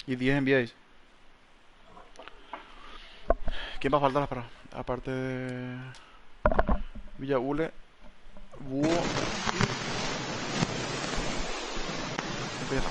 Y 10 enviáis. ¿Quién va a faltar para? Aparte de Villaule, Búho y empieza.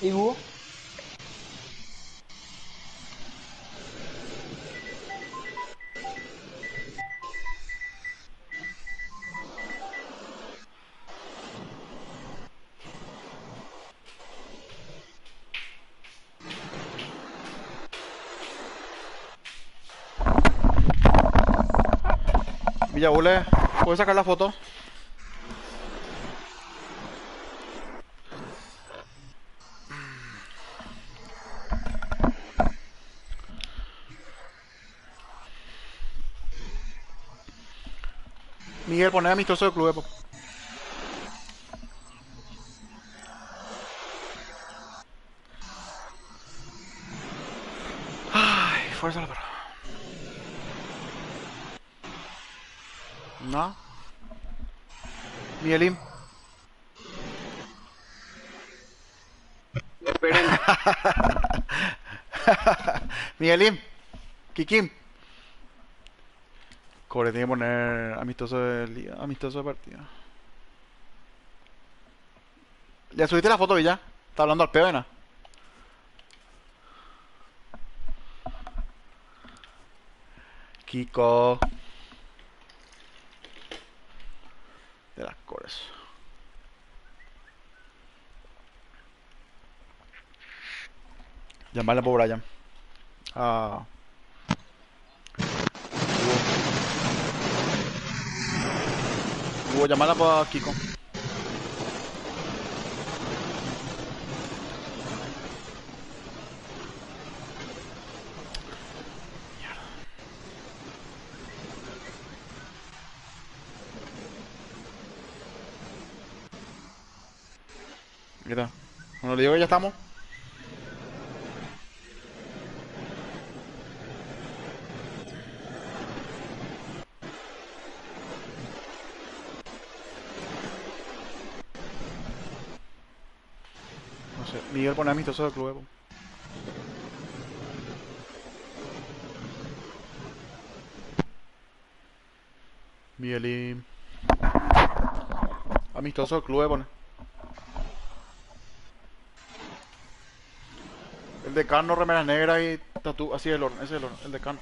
¿Y Búho? Villaule, ¿puedes sacar la foto? Miguel, poné amistoso del club, Epo. Ay, fuerza la perra. No. Miguelín. Esperen. Miguelín. Kikim. Core, tiene que poner amistoso de liga, amistoso de partida. Ya subiste la foto, Villa. Está hablando al peo, Kiko. De las cores. Llamarle por Brian. Ah. Hugo, llamarla por Kiko. Mira. Bueno, le digo que ya estamos. No sé. Miguel pone amistoso del club, Epo. Miguelín. Amistoso del club, pone. El decano, remera negra y tatú. Así es el horno. Ese es el horno. El decano.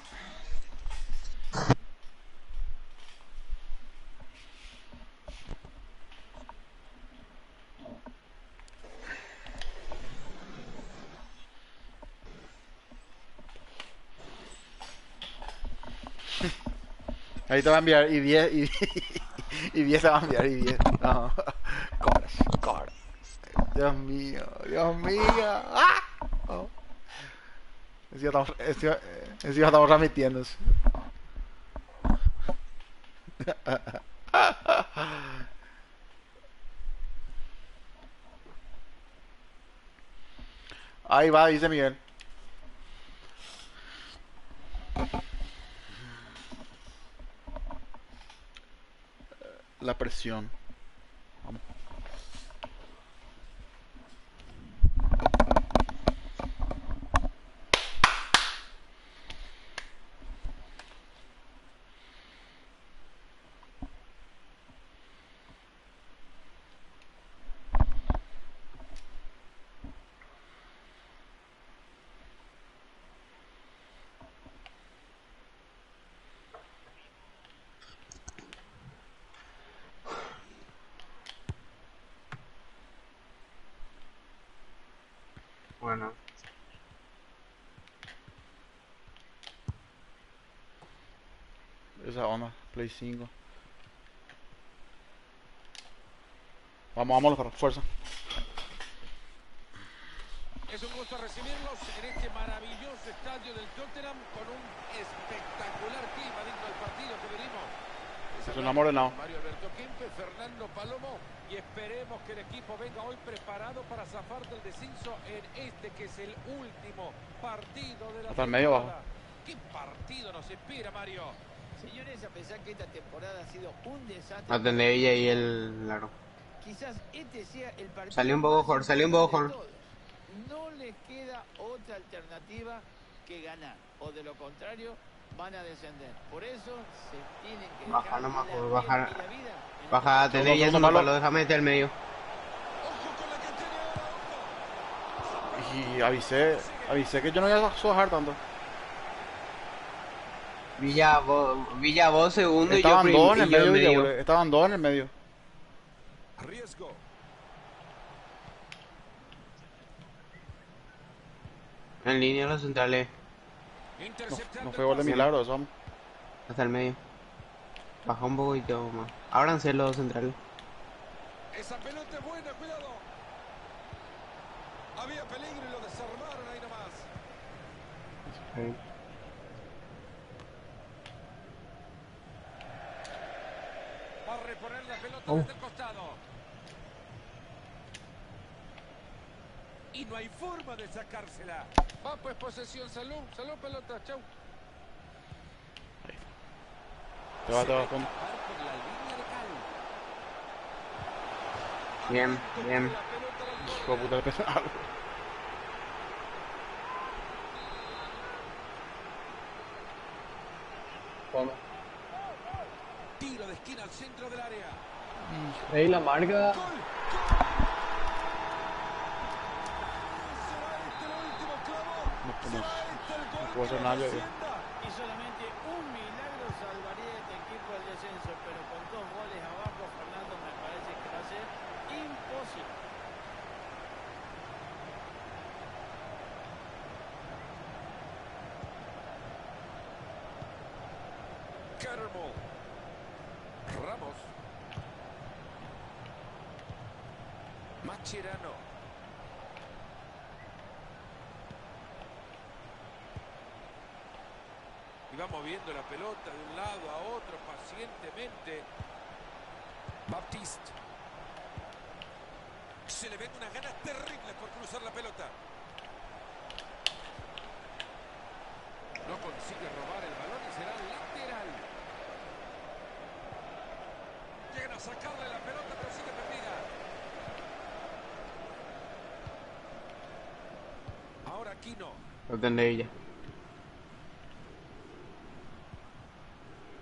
Ahí te va a enviar. Y 10 y 10 se va a enviar. Y 10. No. Cores. Cores. Dios mío. Dios mío. ¡Ah! Oh. Encima estamos transmitiendo. Ahí va, dice Miguel. La presión. Vamos. esa onda. Play 5. Vamos, fuerza. Es un gusto recibirlos en este maravilloso estadio del Tottenham con un espectacular clima digno del partido que venimos. Es un amor de nao. Mario Alberto Kempe, Fernando Palomo, y esperemos que el equipo venga hoy preparado para zafar del descenso en este que es el último partido de la hasta el medio bajo. ¿Qué partido nos espera, Mario? Señores, a pesar que esta temporada ha sido un desastre, Atendé ella y el largo. quizás este sea el partido Salió un poco más mejor, salió un poco importante de mejor. todos. No les queda otra alternativa que ganar, o de lo contrario van a descender. Por eso se tienen que Baja dejar nomás, la por piel bajar. y la vida en Baja, atendé ella, Segundo segundo palo. palo, déjame meter el medio. ¡Ojo con la que tiene ahora! ¡Ojo! Y avisé que yo no iba a bajar tanto. Villa vos segundo y yo Estaban dos en el y yo medio, medio. Villa, estaban dos en el medio. Riesgo. En línea los centrales, No fue gol de milagro, eso. hasta el medio. Baja un poco y todo más. Ábranse los centrales. Esa pelota es buena, cuidado. Había peligro y lo desarmaron ahí nomás. Ahí. Va a reponer la pelota desde el costado. Y no hay forma de sacársela. Va pues posesión, salud, salud pelota, chau. Te va, Se va a fondo. escapar por la línea de cal. Bien, bien. La pelota al gol. Hijo de puta, le pesó algo. Tiro de esquina al centro del área. Ahí la marca. ¡Gol! ¿Será este el último clavo? ¿Será este el gol no puedo hacer que nada nos yo. ascienda? Y solamente un milagro salvaría a este equipo del descenso, pero con 2 goles abajo, Fernando, me parece que va a ser imposible. Cattermole. Ramos. Mascherano. Y va moviendo la pelota de un lado a otro pacientemente. Baptiste. Se le ven unas ganas terribles por cruzar la pelota. No consigue robar el balón y será lateral. Llegan a sacarle la pelota, pero sigue perdida. Ahora Aquino. Atendé ella.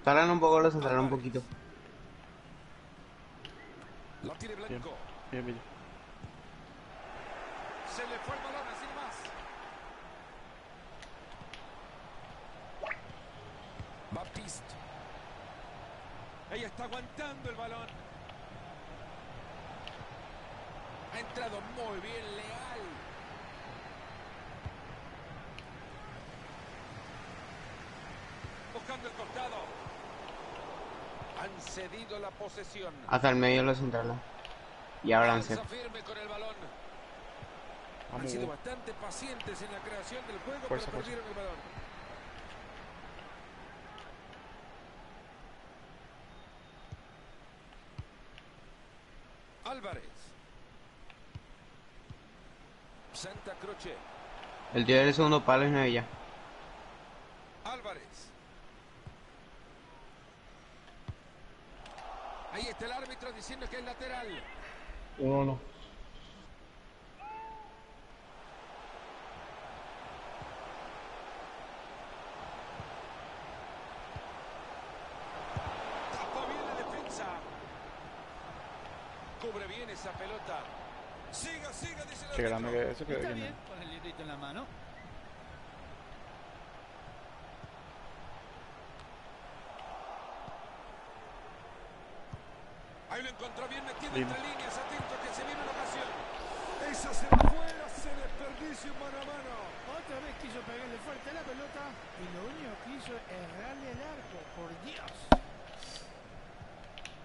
Salgan un poco los centrales, un poquito. La tiene Blanco. Bien, Villa. Se le fue el balón, así más. Baptiste. Ella está aguantando el balón. Ha entrado muy bien, Leal. Buscando el costado. Han cedido la posesión. Hasta el medio los centrales. Y ábranse. Avanza firme con el balón. Han Vamos, sido Hugo. bastante pacientes en la creación del juego, Fuerza, pero fuerza. perdieron el balón. Álvarez. Santa Croce. El tío del segundo palo es ella. Álvarez. Ahí está el árbitro diciendo que es lateral. 1-1. Tapa bien la defensa. Cubre bien esa pelota. Siga, siga, dice el Qué grande árbitro. que eso que Está viene. bien, con el librito en la mano. Ahí lo encontró bien metido Lindo. entre líneas, atento que se viene una ocasión. Esa se fuera, se desperdicio mano a mano. Otra vez quiso pegarle fuerte a la pelota y lo único que hizo eso es errarle el arco, por Dios.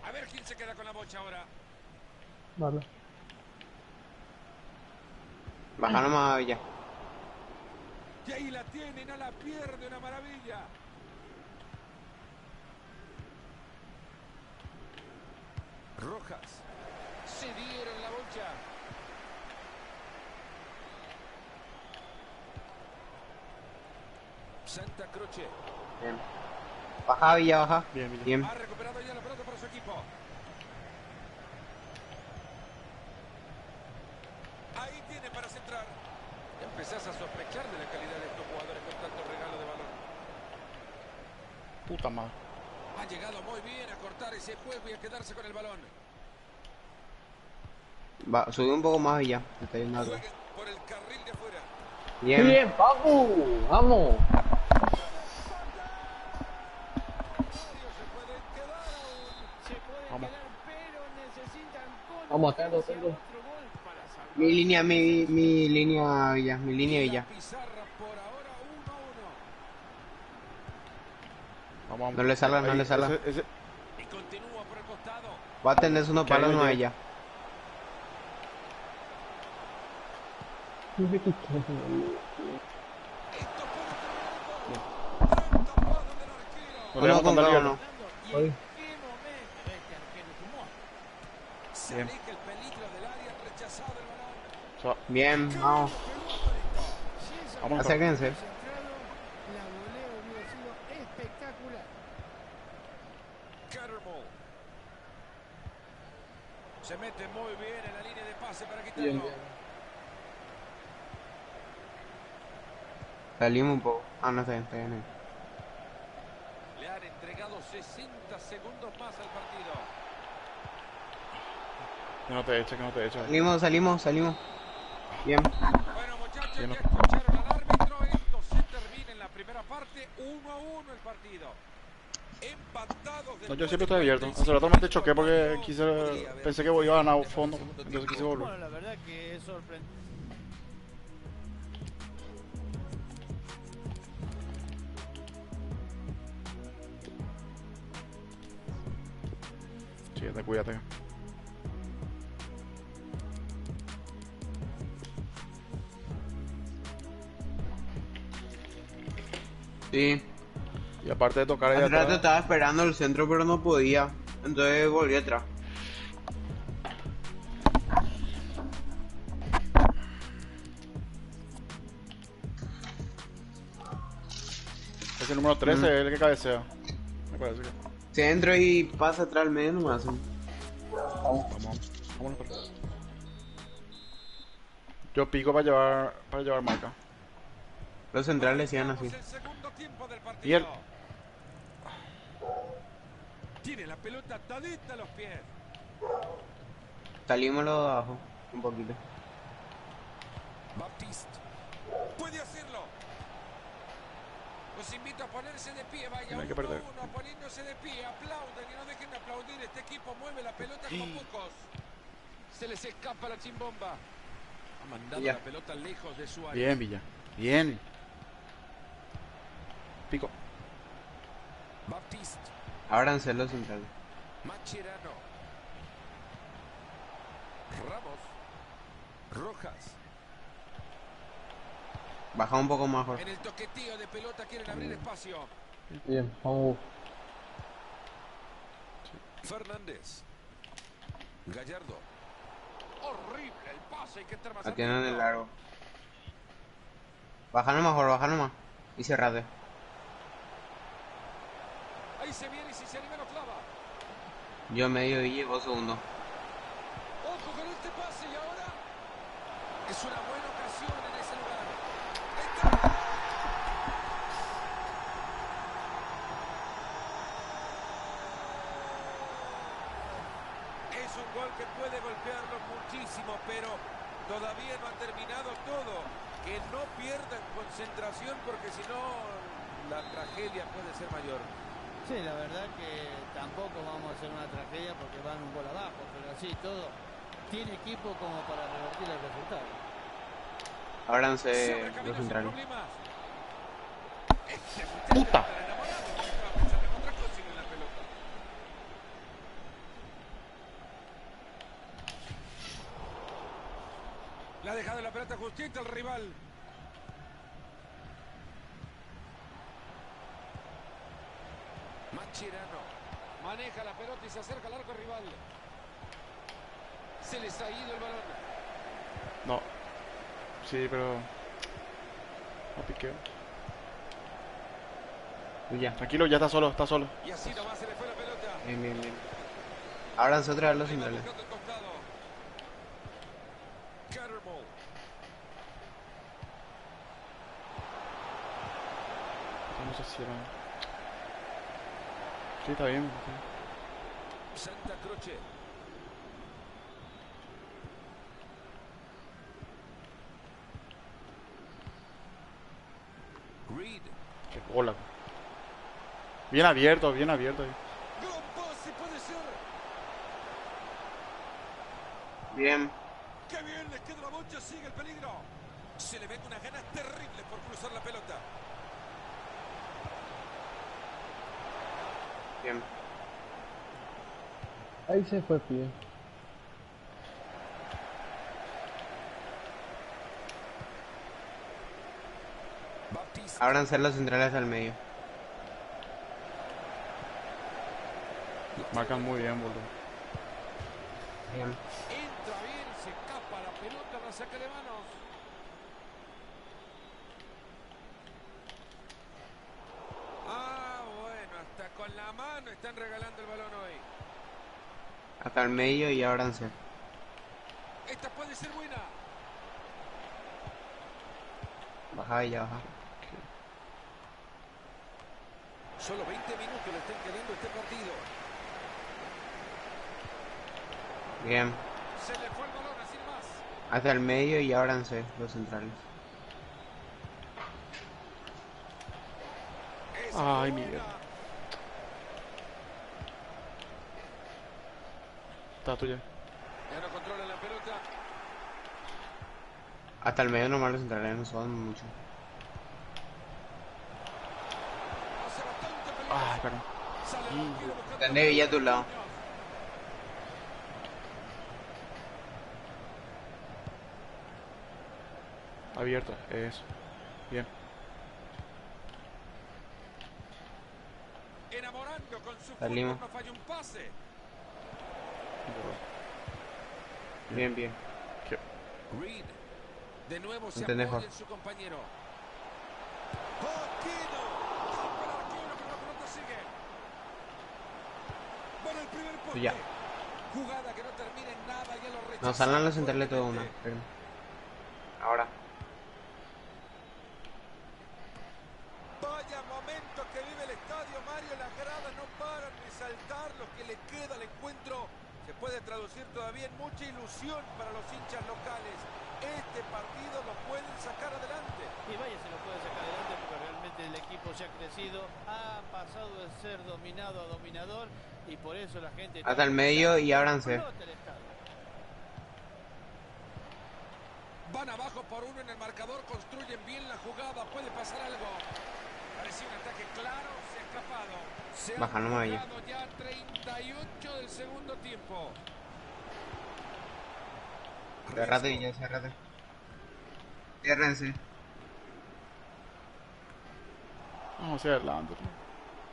A ver quién se queda con la bocha ahora. Vale. Baja nomás Villa. Y ahí la tiene, no la pierde, una maravilla. Rojas. Se dieron la bocha. Santa Croce. Bien. Baja Villa, baja. Bien, Villa. Bien. Ha recuperado ya la pelota para su equipo. Ahí tiene para centrar. Ya empezás a sospechar de la calidad de estos jugadores con tanto regalo de balón. Puta madre. Ha llegado muy bien a cortar ese juego y a quedarse con el balón. Va, sube un poco más Villa. Se está yendo atrás. Jueguen por el carril de afuera. Bien. Bien, vamos. Vamos. Se pueden quedar aún. Se puede Vamos. quedar, pero necesitan con Vamos, tengo. otro gol para salvar. Mi línea Villa. Mi línea Villa. La pizarra por ahora 1-1. Vamos, vamos. No le salga, no Ahí, le salga. ese- Y continúa por el costado. Va a tenderse unos Que ahí palos no no a llegue. ella. Esto puede terminar el gol. Gran tapado del arquero. No le Uno damos con tanta cada libertad. uno. ¿Y en qué momento este arquero sumó? Se Bien. aleja el peligro del área, rechazado el balón. Se va. Bien, vamos. Si esa Vamos. Acérquense. concentrado, la volea hubiera sido espectacular. Cattermole. Se mete muy bien en la línea de pase para quitarlo. Bien, bien. Salimos un poco. Ah, no está bien. Le han entregado 60 segundos más al partido. Que no te eche, que no te eche. Salimos. Bien. Bueno, muchachos, Bien. ya escucharon al árbitro. Esto se termina en la primera parte. 1-1 el partido. Empatados. No, yo siempre estoy abierto. Hace rato me te choqué porque pensé que iba a ganar fondo. Entonces quise volver. Bueno, la verdad que es sorprendente. Sí, cuídate. Sí. Y aparte de tocar ahí Hace rato atrás, estaba esperando el centro, pero no podía. Entonces volví atrás. ese número 13 es el que cabecea. Me parece que. Centro y pasa atrás al medio nomás. Vámonos para acá. Yo pico para llevar marca. Los centrales decían así. El segundo tiempo del partido. Y él. Tiene la pelota atadita a los pies. Salimos los de abajo. Un poquito. Baptiste. Puede hacerlo. Los invito a ponerse de pie. Vaya Tiene que 1-1 perder. poniéndose de pie. Aplauden y no dejen de aplaudir. Este equipo mueve la pelota como pocos. Se les escapa la chimbomba. Ha mandado Ya. la pelota lejos de su área. Bien, Villa. Bien. Pico. Baptiste. Ábranse los centrales. Macherano. Ramos. Rojas. Baja un poco más, Jorge. En el toqueteo de pelota quieren abrir espacio. Bien, vamos. Fernández. Gallardo. Horrible el pase, hay que estar más La tienen en el atento. largo. Baja nomás, Jorge, baja nomás. Y cerrate. Ahí se viene y si se anima lo clava. Yo medio y vos segundo. Ojo con este pase y ahora es una buena ocasión en ese lugar. Ahí está. Es un gol que puede golpearlo muchísimo, pero todavía no ha terminado todo. Que no pierdan concentración porque si no la tragedia puede ser mayor. Sí, la verdad que tampoco vamos a hacer una tragedia porque van un gol abajo, pero así todo. Tiene equipo como para revertir el resultado. Se Ábranse abre los camino sin centrales. problemas. Este ¡Puta! muchacho quieta el rival. Mascherano maneja la pelota y se acerca al arco rival. Se les ha ido el balón. No. Sí, pero... No piqueo. Tuya. Tranquilo, ya está solo, está solo. Y así nomás se le fue la pelota. Bien, bien, bien. Ábranse otra vez los Ahí va centrales. buscando el costado. Cattermole. No sé si era... Sí, está bien. Santa Croce. Reed. Qué bola. Bien abierto ahí. Gran pase, puede ser. Bien. ¡Qué bien! Les queda la bocha, sigue el peligro. Se le ven unas ganas terribles por cruzar la pelota. Bien. Ahí se fue pie. Baptista. Ábranse los centrales al medio. Marcan muy bien, boludo. Bien. Entra bien, se escapa la pelota, la saca de manos. Ah, bueno, hasta con la mano están regalando el balón hoy. Hasta el medio y ábranse. Esta puede ser buena. Baja y ya baja. Solo 20 minutos le están quedando este partido. Bien. Se le fue el balón, así nomás. Hasta el medio y ábranse los centrales. Esa Ay, fue Miguel. buena. Está tuya. Ya no controlan la pelota. Hasta el medio nomás los centrales no son mucho. Hace bastante peligro. Ay, perdón. Sale el arquero buscando Está Neville a tu lado. Abierto, eso. Bien. Enamorando con su Salimos. fútbol, no falla un pase. Bien, bien. Qué- Reed. De nuevo se Entendés, apoya Jorge. en su compañero. Aquino. Tapa el arquero, pero la pelota sigue. Bueno, el primer poste. Ya. Jugada que no termina en nada, ya lo rechazaron. Nos salen los centrales todo una. fuertemente. Esperen. Ahora. Vaya momento que vive el estadio, Mario. Las gradas no paran de saltar. Lo que le queda al encuentro se puede traducir todavía en mucha ilusión para los hinchas locales. Este partido lo pueden sacar adelante. Y vaya, se lo puede sacar adelante porque realmente el equipo se ha crecido, ha pasado de ser dominado a dominador y por eso la gente... Hasta el medio y ábranse. Explota el estadio. Van abajo por uno en el marcador, construyen bien la jugada, puede pasar algo. Parecía un ataque claro, se ha escapado. Se Baja, no me vaya. han jugado ya 38 del segundo tiempo. Cerrate y ya, cerrate. Ciérrense. Vamos hacia adelante.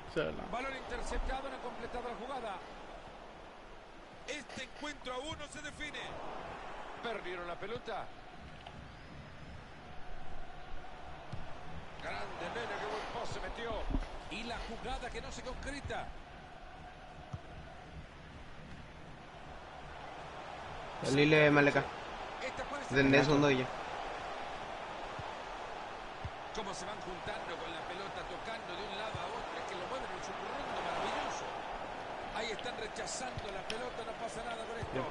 Hacia adelante. Balón interceptado, no ha completado la jugada. Este encuentro aún no se define. Perdieron la pelota. Grande nene, qué buen pase metió. Y la jugada que no se concreta. Salile, Maleca. Esta puede ser Tendré segundo y ya. cómo se van juntando con la pelota, tocando de un lado a otro, es que lo mueven en su rondo maravilloso. Ahí están rechazando la pelota, no pasa nada con esto.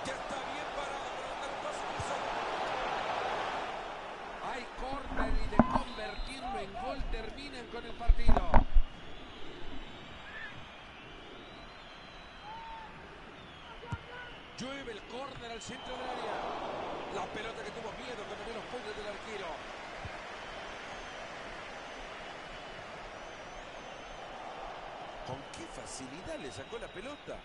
Ya está bien parado para dar un pase cruzado. Hay córner y de convertirlo en gol terminan con el partido. Llueve el córner al centro del área. La pelota que tuvo miedo cuando vio los puños del arquero. Con qué facilidad le sacó la pelota.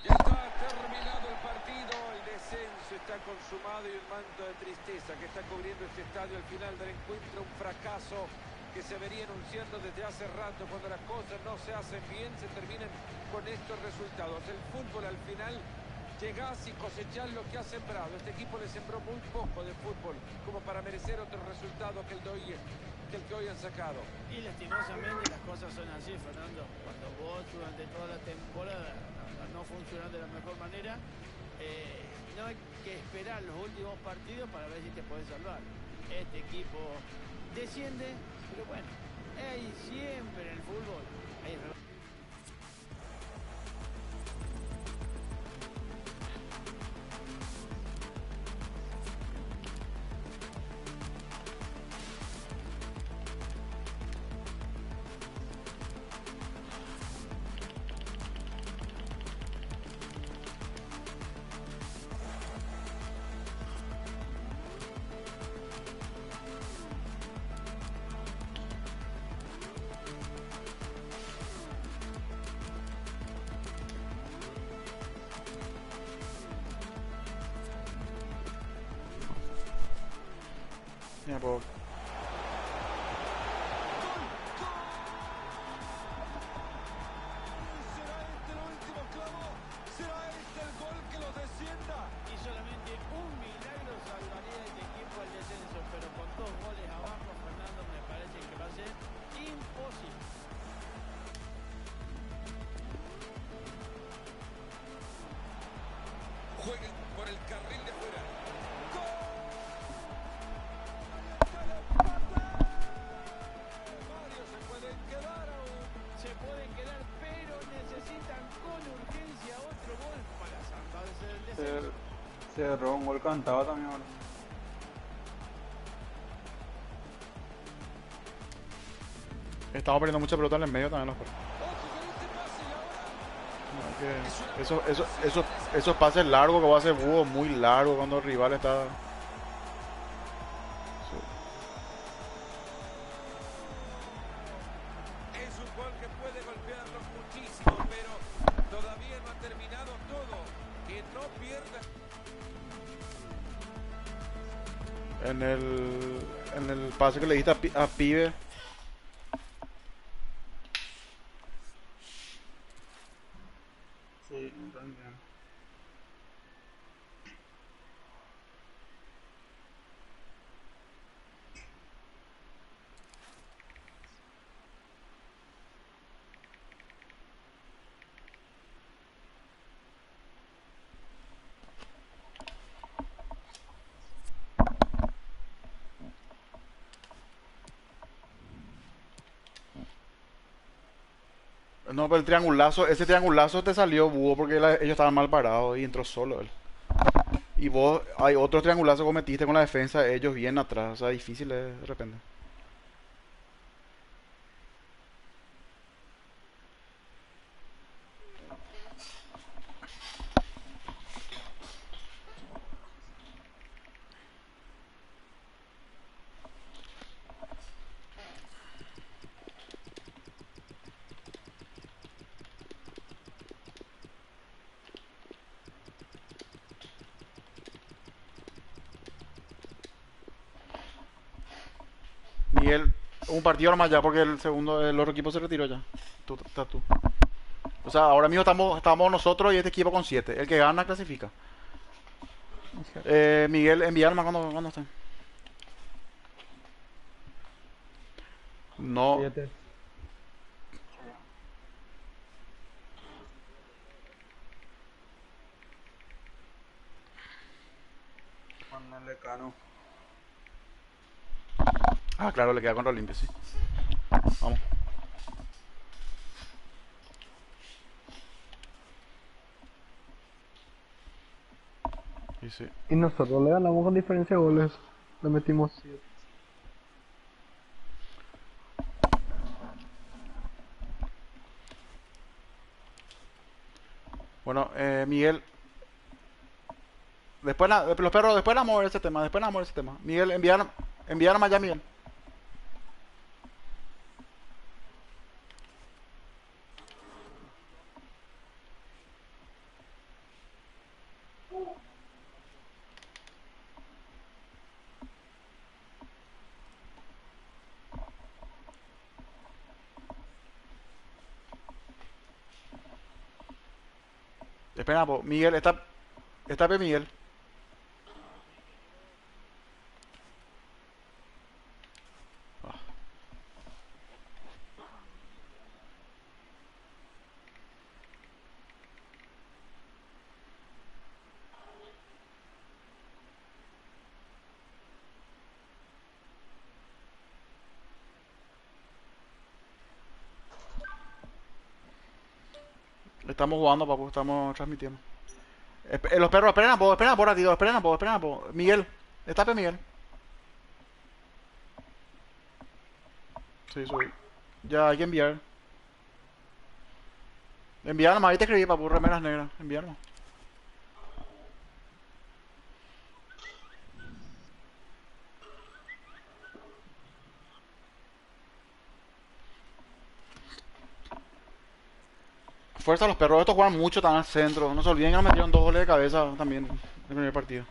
Ya está terminado el partido, el descenso está consumado y un manto de tristeza que está cubriendo este estadio al final del encuentro, un fracaso que se venía anunciando desde hace rato. Cuando las cosas no se hacen bien, se terminan con estos resultados. El fútbol al final llegás y cosechás lo que has sembrado. Este equipo le sembró muy poco de fútbol como para merecer otro resultado que el que hoy han sacado. Y lastimosamente las cosas son así, Fernando. Cuando vos durante toda la temporada no funcionan de la mejor manera, no hay que esperar los últimos partidos para ver si te puedes salvar. Este equipo desciende, pero bueno, hay siempre en el fútbol. Hay Ya, pues. ¿Será este el último clavo? ¿Será este el gol que los descienda? Y solamente un milagro salvaría a este equipo al descenso, pero con 2 goles abajo, Fernando, me parece que va a ser imposible. Jueguen por el carril de fuera. Mario, se pueden quedar aún. Se pueden quedar, pero necesitan con urgencia otro gol para salvarse del descenso. Se robó un gol cantado también ahora. Estamos perdiendo mucha pelota en el medio también los juegos. Ojo con este pase y ahora. Esos pases largos que va a hacer Búho, muy largo cuando el rival está. Es un gol que puede golpearlos muchísimo, pero todavía no ha terminado todo. Que no pierda. En el pase que le diste a Pibe. Sí, también. No, pero el triangulazo, ese triangulazo te salió Búho porque ellos estaban mal parados y entró solo él. Y vos, hay otro triangulazo que cometiste con la defensa, ellos bien atrás, o sea, difícil de repente. Miguel, un partido nomás ya porque el segundo, el otro equipo se retiró ya. Estás tú. O sea, ahora mismo estamos nosotros y este equipo con 7. El que gana clasifica. Miguel, enviar nomás cuando estén. No, 7. Mándale Cano. ah, claro, le queda contra Olimpia, sí. Vamos. Y sí. Y nosotros le ganamos con diferencia de goles. Le metimos 7. Bueno, Miguel. Después, los perros, después vamos a ver ese tema. Después vamos a ver ese tema. Miguel, enviar nomás ya, Miguel. Espera, po. Miguel, está P. Miguel. Ah, estamos jugando, papu, estamos transmitiendo. Los perros, esperen a por, tío, esperen a por. Miguel, está P. Miguel. Sí, soy. Ya hay que enviar. Enviar nomás, ahí te escribí, papu, remeras negras. Enviar nomás. Fuerza a los perros, estos juegan mucho, están al centro. No se olviden que nos metieron 2 goles de cabeza también en el primer partido.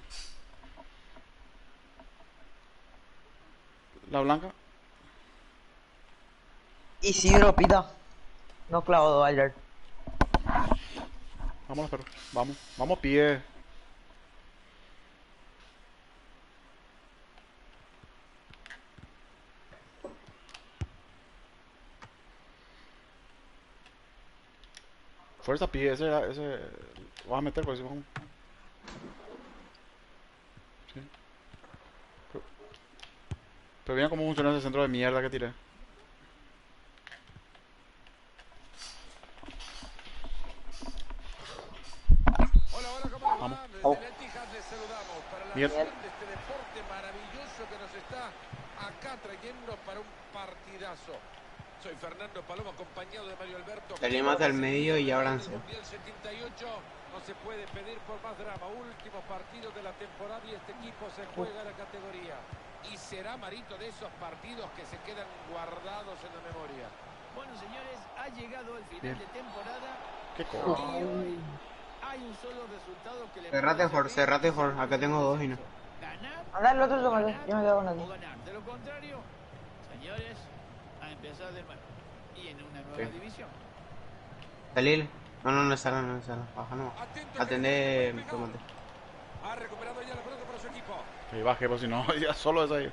La blanca. Isidro, pita. No clavó ayer. Vamos los perros. Vamos. Vamos pie. Fuerza pie, ese. Lo vas a meter por encima. Sí. Pero, pero miren cómo funciona ese centro de mierda que tiré. Hola, hola, ¿cómo les Vamos. va? Desde Oh. el Etihad les saludamos para la Miguel. acción de este deporte maravilloso que nos está acá trayendo para un partidazo. Soy Fernando Palomo, acompañado de Mario Alberto. Salimos al medio y ábranse. Mundial 78, no se puede pedir por más drama. Último partido de la temporada y este equipo se juega la categoría. Y será, Marito, de esos partidos que se quedan guardados en la memoria. Bueno, señores, ha llegado el final Bien. de temporada. Qué Y cojo. hoy hay un solo resultado que le Cerrate, puede Jorge, cerrate, servir Jorge. Acá tengo dos y no. ganar Anda el otro tomate. Yo me quedo con o él. ganar. De lo contrario, señores, a empezar de nuevo. Y en una nueva Sí. división. Salile. No sala, no sala. Baja no. Atento, Atendé, que- tomate. Ha recuperado ya la pelota para su equipo. Que baje, pues si no, ya solo es ahí.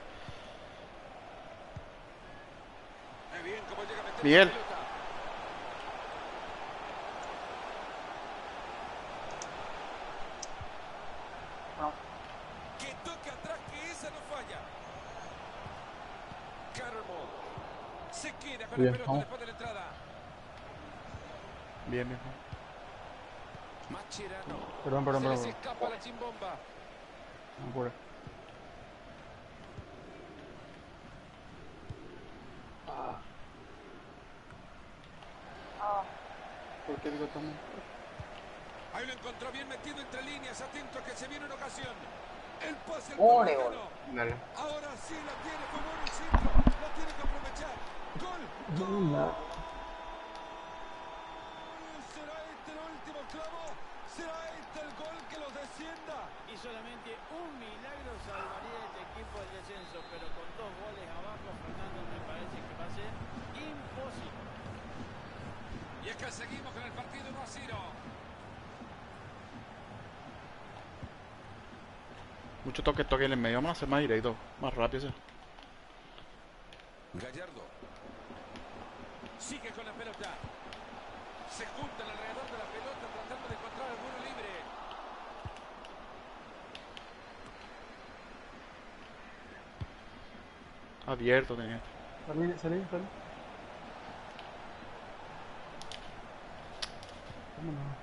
Muy bien, cómo llega a meter Miguel. la pelota. Que toque atrás, que esa no falla. Carmo se queda con Bien, la pelota vamos. después de la entrada. Bien, bien. Mascherano. Perdón, Se les perdón. escapa la chimbomba. No apure. ¿Por qué digo también? Ahí lo encontró bien metido entre líneas. Atento que se viene una ocasión. El pase al Ore, colombiano. Dale. Ahora sí la tiene, fue bueno el centro. La tiene que aprovechar. Gol. ¿Será este el último clavo? ¿Será este el gol que los descienda? Y solamente un milagro salvaría a este equipo del descenso, pero con 2 goles abajo, Fernando, me parece que va a ser imposible. Y es que seguimos con el partido 1-0. Mucho toque en el medio. Vamos a hacer más directo. Más rápido. Sí. Gallardo. Sigue con la pelota. Se juntan alrededor de la pelota tratando de encontrar alguno libre. Abierto tenía. Salí. Vámonos.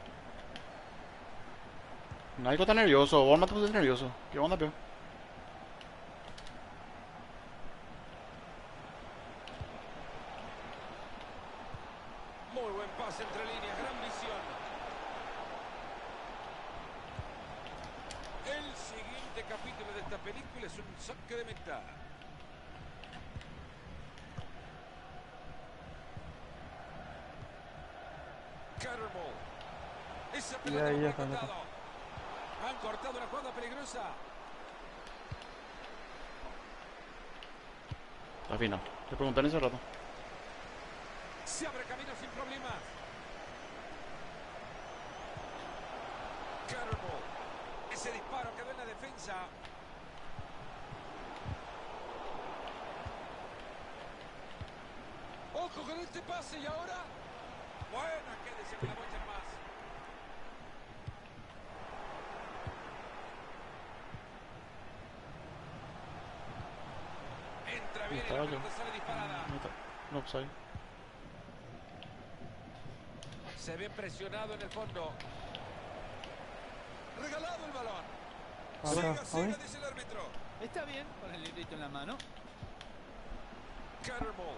Nadie está nervioso. Vos no te puse nervioso. ¿Qué onda, peor? Muy buen pase entre líneas, gran visión. El siguiente capítulo de esta película es un saque de meta. Carmo. Esa pelota ahí no ya fue está, cortado. Han cortado una jugada peligrosa. Al final. Te pregunté en ese rato. Se abre camino sin problemas. Carbo. Ese disparo quedó en la defensa. Ojo con este pase y ahora. Buena, quédese con la bocha más. Entra bien y la pelota sale disparada. No, offside. Se ve presionado en el fondo. Regalado el balón. Acá, Siga, dice el árbitro. Está bien con el librito en la mano. Carbo.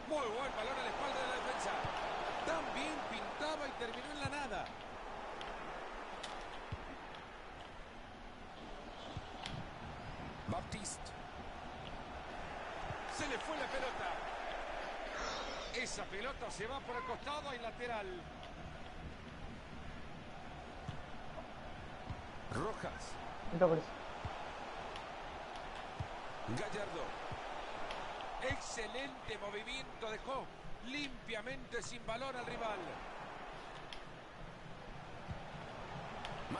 Muy buen balón a la espalda de la defensa. También pintaba y terminó en la nada. Baptiste. Se le fue la pelota. Esa pelota se va por el costado y lateral. Rojas. Gallardo. Excelente movimiento, dejó limpiamente sin balón al rival.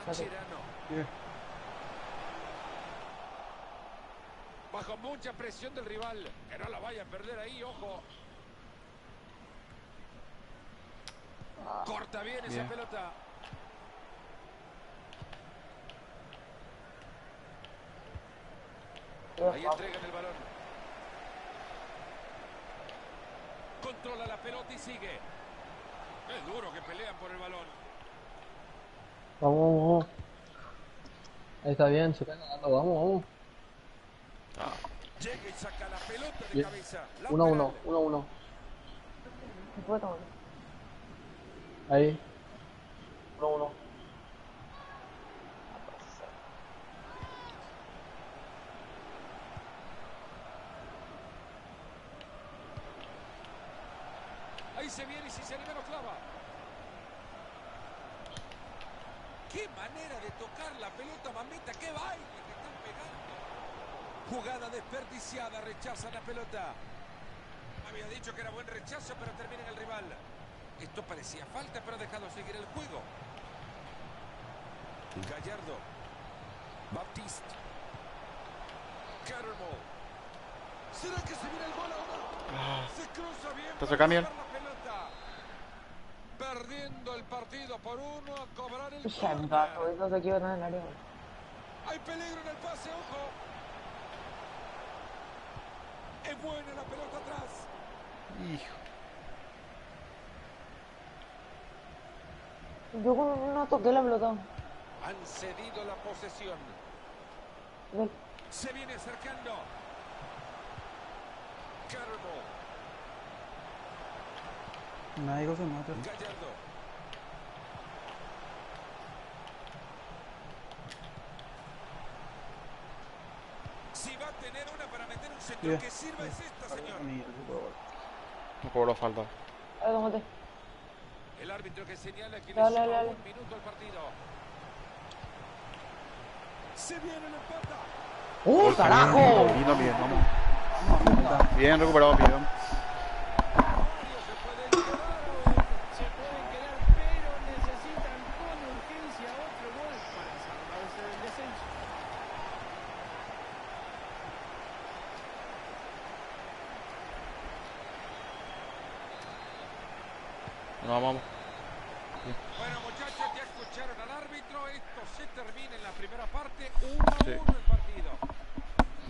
Mascherano. Bien. Bajo mucha presión del rival. Que no la vaya a perder ahí, ojo. Corta bien esa pelota. Ahí entregan el balón. Controla la pelota y sigue. Es duro que pelean por el balón. Vamos, vamos. Ahí está bien, se está ganando, vamos. Llega y saca la pelota de Bien. cabeza. 1-1, 1-1. Ahí. 1-1. Ahí se viene y si se anima lo clava. Qué manera de tocar la pelota, mamita. Qué baile que están pegando. Jugada desperdiciada, rechaza la pelota. Había dicho que era buen rechazo, pero termina en el rival. Esto parecía falta, pero ha dejado seguir el juego. Gallardo. Baptiste. Carbo. ¿Será que se viene el gol ahora? Se cruza bien. Te saca bien. La pelota. Perdiendo el partido por 1 a cobrar el Shanka, córner. eso se quiebra en el área. Hay peligro en el pase, ojo. Es buena la pelota atrás. Hijo. Yo no toqué la pelota. Han cedido la posesión. Ven. Se viene acercando. Carbo. Nadie se mata. Gallardo. Si va a tener una para meter un centro, Bien. que sirva es esta, señor. No cobró falta. Ahí, tómate. El árbitro que señala que le Dale, suma dale. 1 minuto al partido. Se viene el empata. ¡Carajo! Vino bien, vamos. Bien recuperado, bien. Mario se puede quedar. Se pueden quedar, pero necesitan con urgencia otro gol para salvarse del descenso. No, vamos. Bueno, muchachos, ya escucharon al árbitro. Esto se termina en la primera parte. 1-1 Sí. el partido.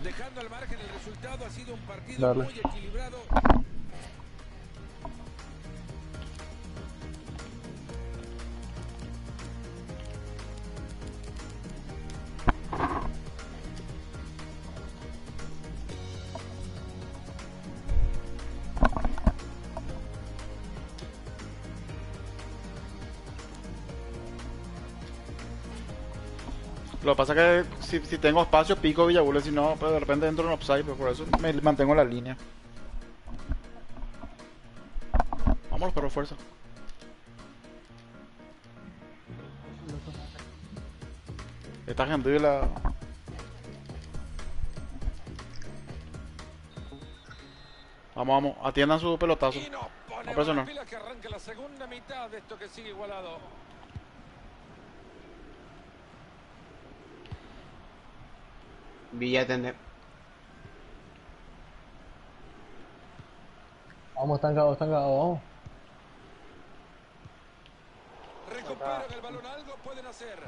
Dejando al margen el resultado, ha sido un partido Dale. muy equilibrado. Lo que pasa es que si tengo espacio pico Villagule, si no, pues de repente entro en offside, pues por eso me mantengo la línea. Vámonos, pero fuerza. Esta gente la... Vamos, vamos, atiendan su pelotazo. Y nos No, pero eso ponemos no. la pila que arranca la segunda mitad de esto que sigue igualado. Villa atender. Vamos, estancados, vamos. Recuperan el balón, algo pueden hacer.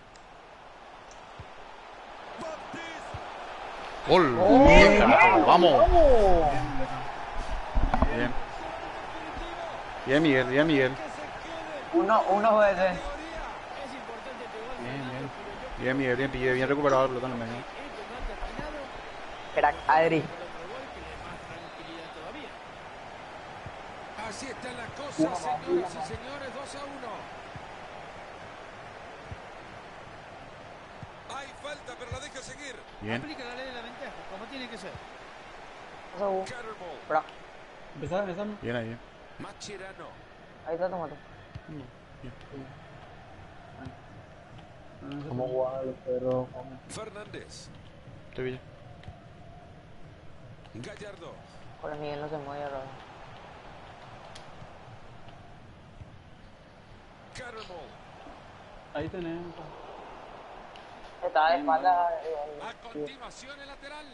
Baptiste. ¡Gol! ¡Bien, carajo! ¡Vamos! Bien. Bien, Miguel, bien, Miguel. Uno veces. Es importante este gol, Fernando, pero yo Bien, Miguel, bien, pillé, bien recuperado la pelota en el medio. creo que este no ha terminado Crack, Adri. por otro gol que le dé más tranquilidad todavía. Así están las cosas, señoras y señores, 2-1. Hay falta, pero la deja seguir. Bien. Aplica la ley de la ventaja, como tiene que ser. Cattermole. Bra. Empezar. Bien ahí. Mascherano. Ahí está tomate. Vamos a jugar los perros. Vamos. Fernández. Estoy bien. Gallardo. Por el Miguel no se mueve ahora. Cattermole. Ahí tenés. Está de espalda. A continuación el lateral.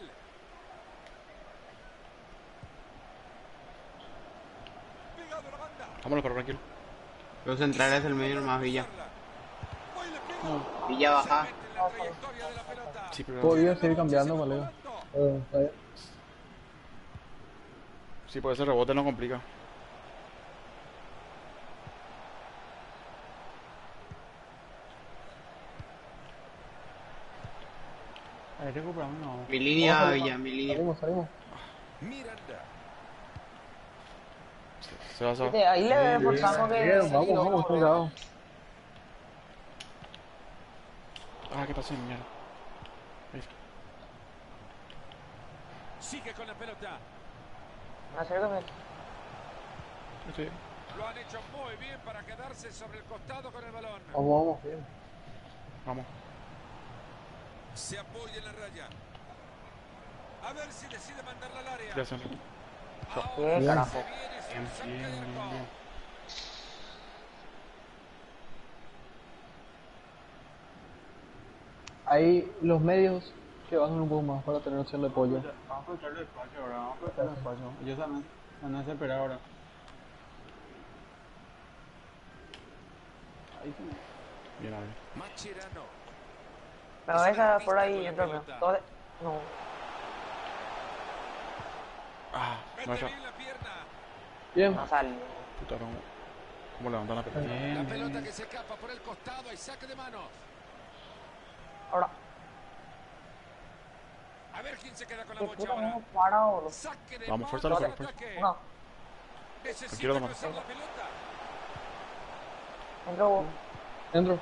Pegado a la banda. Vámonos, pero tranquilo. Los centrales del medio más Villa. Hoy le pega. Villa baja. Se mete en la trayectoria de la pelota. Sí, pero... Podría seguir cambiando, colega. Está bien. Sí, por ese rebote no complica. Ahí recuperamos, no. Mi línea, Villa, mi línea. Salimos. Miranda. Se va, se va. Viste, ahí le forzamos que. Bien, vamos, estancados. Ah, ¿qué pasó, mierda? Ahí. Sigue con la pelota. Acércame. Sí. Lo han hecho muy bien para quedarse sobre el costado con el balón. Vamos, bien. Vamos. Se apoya en la raya. A ver si decide mandarla al área. Gracias. Ahora Bien, carajo. se viene su saque de arco. Ahí los medios que bajan un poco más para tener opción de pollo. Vamos a aprovechar el espacio ahora, vamos a aprovechar el espacio. Ellos van a desesperar ahora. Ahí tenés. Bien ahí. Mascherano. Pero esa por ahí entró. No. Ah, no Mete está. bien la pierna. Bien. No sale. Puta, ¿cómo levantan la pelota? La pelota que se escapa por el costado. Hay saque de manos. Ahora. A ver quién se queda con la Qué bocha puta ahora. no parado, bro. Saque de Vamos, fuerza, manos fuerza, al fuerza. ataque. No. Necesita Tranquilo, Tomás. cruzar la pelota. Entró. Entro.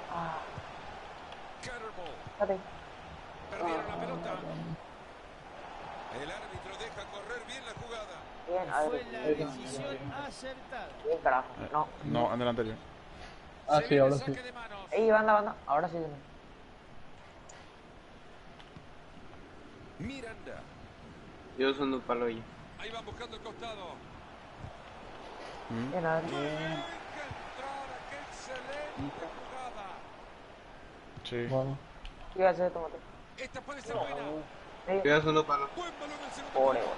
Cattermole. Fíjate. Perdieron la pelota. El árbitro deja correr bien la jugada. Bien, Fue la Adri. decisión acertada. Bien, carajo. No. No, en el anterior. Ah, Se sí, viene ahora el sí. saque de manos. Ey, banda. Ahora sí. Miranda. Yo son dos palos ya. Ahí van buscando el costado. Bien, Adri. ¡Qué entrada! ¡Qué excelente jugada! Sí. Bueno. ¿Qué iba a hacer tomate? Esta puede ser buena. Sí. Yo son dos palos. Buen balón el segundo. Pobre, tiempo.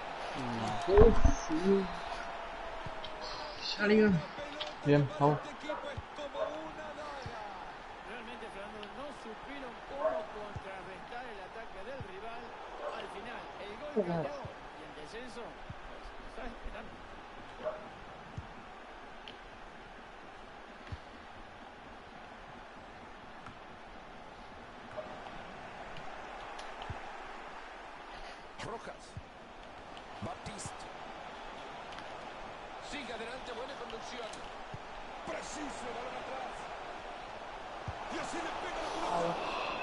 bro. Bien, vamos. Este equipo es como una daga. Realmente, Fernando, no supieron cómo contrarrestar el ataque del rival. Al final, el gol cayó y el descenso, pues, está esperando. Rojas. Baptiste. Sigue adelante, buena conducción. Preciso, el balón atrás. Y así le pega la pelota.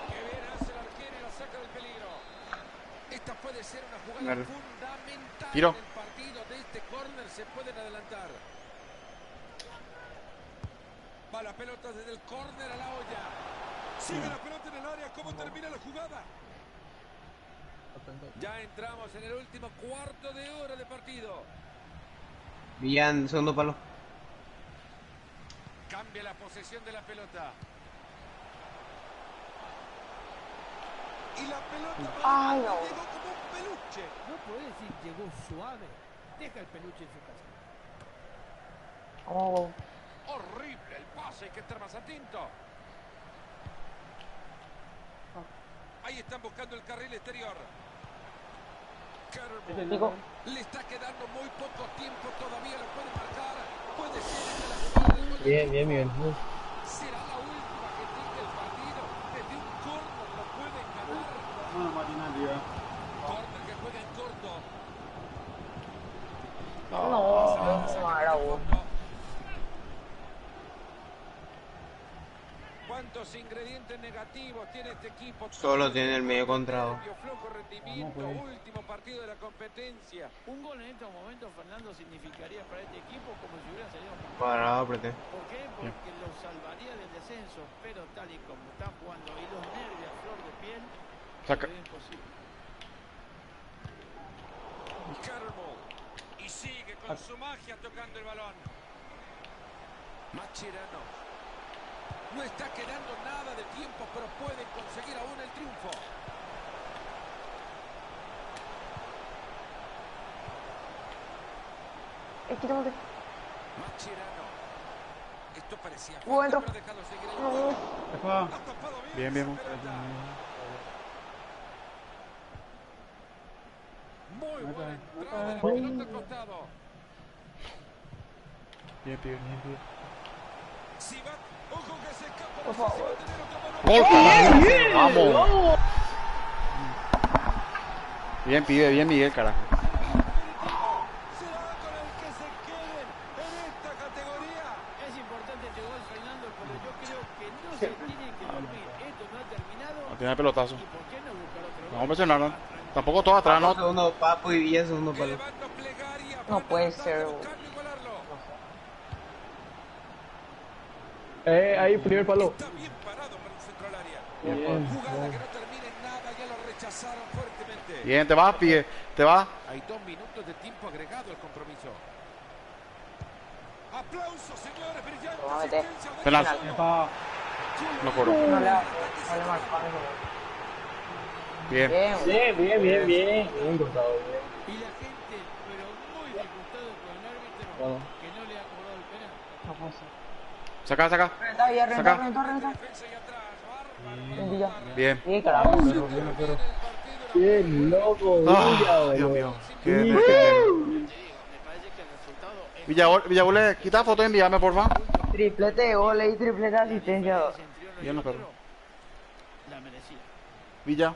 Que bien hace el arquero y la saca del peligro. Esta puede ser una jugada Claro. fundamental Tiro. en el partido. De este córner se pueden adelantar. Va la pelota desde el córner a la olla. Sigue la pelota en el área. ¿Cómo termina la jugada? Ya entramos en el último cuarto de hora de partido. Villa son dos palos. Cambia la posesión de la pelota. Y la pelota Ay, llegó no. como un peluche. No puede decir llegó suave. Deja el peluche en su casa. Oh, Horrible el pase, hay que estar más atento. Ahí están buscando el carril exterior. Carmo. digo, Le está quedando muy poco tiempo todavía, lo puede marcar. Puede ser desde la jugada del gol. Bien, bien, Miguel. Será la última que tenga el partido. Desde un córner lo pueden ganar. Bueno, máquina arriba. Córner que juega en corto. no, era vos. ¿Cuántos ingredientes negativos tiene este equipo? Solo tiene el medio contrado. Nervio, flojo rendimiento, último partido de la competencia. Un gol en estos momentos, Fernando, significaría para este equipo como si hubiera salido campeón. Parado, apreté. ¿Por qué? Porque lo salvaría del descenso, pero tal y como están jugando y los nervios a flor de piel, Saca. es imposible. Carmo. Y sigue con su magia tocando el balón. Mascherano. No está quedando nada de tiempo, pero pueden conseguir aún el triunfo. Quítate. Mascherano. Esto parecía Bueno. pero ha dejado seguir el No. balón. Epa. Ha tapado Bien, esa bien. pelota. Muy buena entrada de la pelota al costado. Bien, pibe, bien, pibe. Sibat, ojo que se escapa. Por no sé si va favor. a tener otra mano. ¡Gol, carajo! ¡Vamos! Bien, pibe, bien, Miguel, carajo. Será con el que se queden en esta categoría. Es importante este gol, Fernando, pero yo creo que no se tienen que dormir. Esto no ha terminado. No tiene pelotazo. ¿Y por qué no buscar otro gol? Vamos a presionar, ¿no? Tampoco todo atrás, ¿no? Segundo Papo y Villa, segundo palo. Elevando plegaria. No puede tratando ser. de buscarlo, igualarlo. Ahí, primer palo. Está bien parado para un centro al área. Bien. Jugada que no termina en nada, ya lo rechazaron fuertemente. Bien, te vas, pibe. Te vas. Hay 2 minutos de tiempo agregado al compromiso. Aplausos, señores, brillante Vamos a meter. asistencia de Penal. Casillas. Epa. No cobro. No le marcó. Bien. Bien, güey. Bien, bien, bien, bien. Bien cortado, bien. Y la gente, pero muy disgustado con el árbitro Bueno. que no le ha cobrado el penal. No puede ser. Saca, saca. Renta, Villa, renta, Saca. renta, renta. Defensa y atrás, bárbaro. Bien, Villa. Bien. Sí, carajo. Bien, loco, Villa, Ah, Dios boludo. mío. Qué Sí. bien. Te digo, me parece que el resultado es Villabule, quita foto y envíame, porfa. Triplete de goles y triplete de asistencia. entre uno y Bien, no, otro, perro. la merecía. Villa.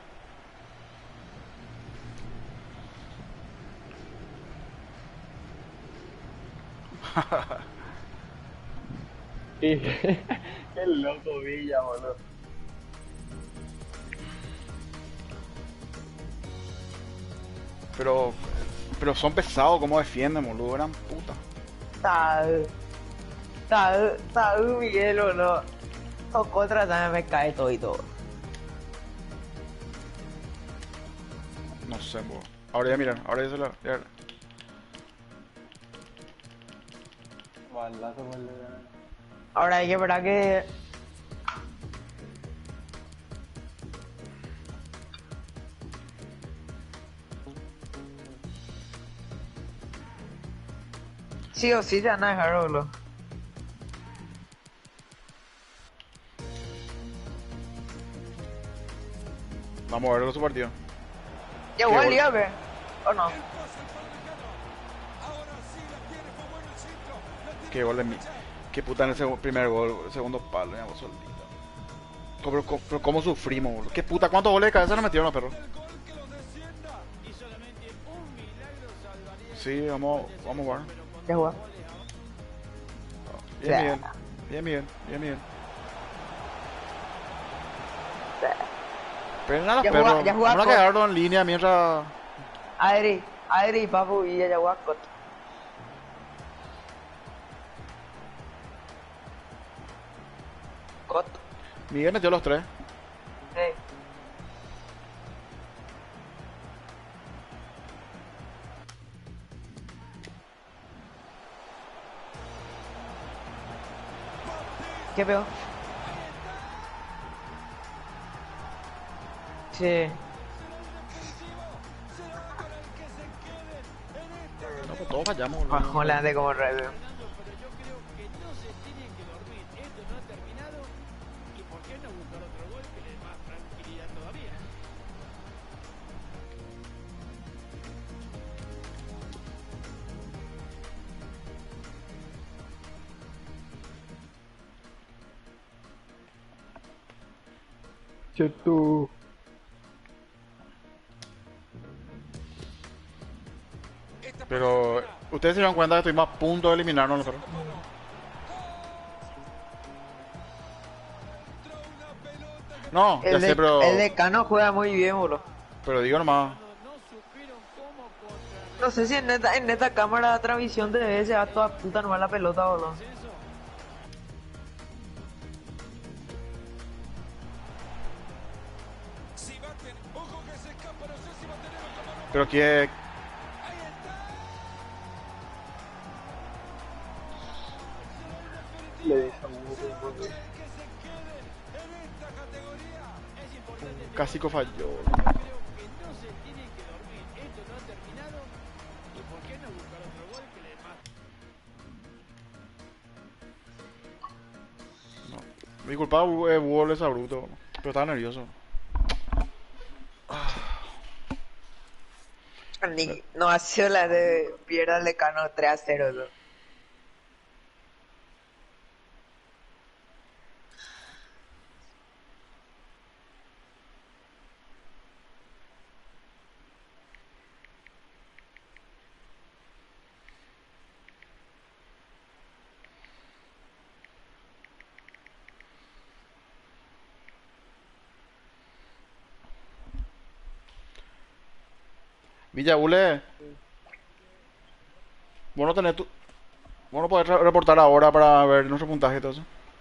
Sí. Qué loco, Villa, boludo. Pero son pesados, como defienden, boludo. Eran puta. Está Miguel, boludo. Tocó otra también me cae todo y todo. No sé, boludo. Ahora ya miran, ahora ya se la. Ya. Balazo por el de... Ahora hay que esperar que... Sí o sí se van a dejar, boludo. Vamos a ver su partido. Llegó Qué el gol. día, ¿qué? ¿O no? Qué gol de mí. Qué puta en el primer gol, segundo palo, ya vos solito. Pero cómo sufrimos, boludo. Qué puta, ¿cuántos goles de cabeza nos metieron los perros? Y solamente un milagro salvaría. Sí, vamos a jugar. Ya jugó. Bien, bien. Bien, bien, bien, bien. Pero nada, Ya perros. juega- ya juega Vamos a con- quedarnos en línea mientras. Adri y Papu Villa ya jugó con... Cot. Miguel metió los tres. Sí. ¿Qué peor? Sí. No, pues todos fallamos, boludo. Bajón la de como review. Fernando, pero yo creo que no se tienen que dormir. Esto no ha terminado. ¿Y por qué no buscar otro gol que le dé más tranquilidad todavía? Chetu. Esta Pero ustedes se dan cuenta que estuvimos a punto de eliminarnos nosotros. No, ya sé, El de Cano juega muy bien, boludo. pero digo nomás. No supieron cómo contra No sé si en esta cámara de transmisión de TV se va toda puta nomás la pelota, boludo. eso. Si baten, ojo que se escapa, no sé si va a tener otra mano. Pero que Le dije a Hugo que después de- Que se quede en esta categoría. Es importante. Cásico falló. Yo creo que no se tienen que dormir. Esto no ha terminado. ¿Y por qué no buscar otro gol que le dé más? Mi culpa es Hugo esa bruto, pero estaba nervioso. No ha sido la de Piedra de Cano 3-0, ¿no? Villa Ule, vos no tenés tu... Vos no podés reportar ahora para ver nuestro puntaje y todo eso.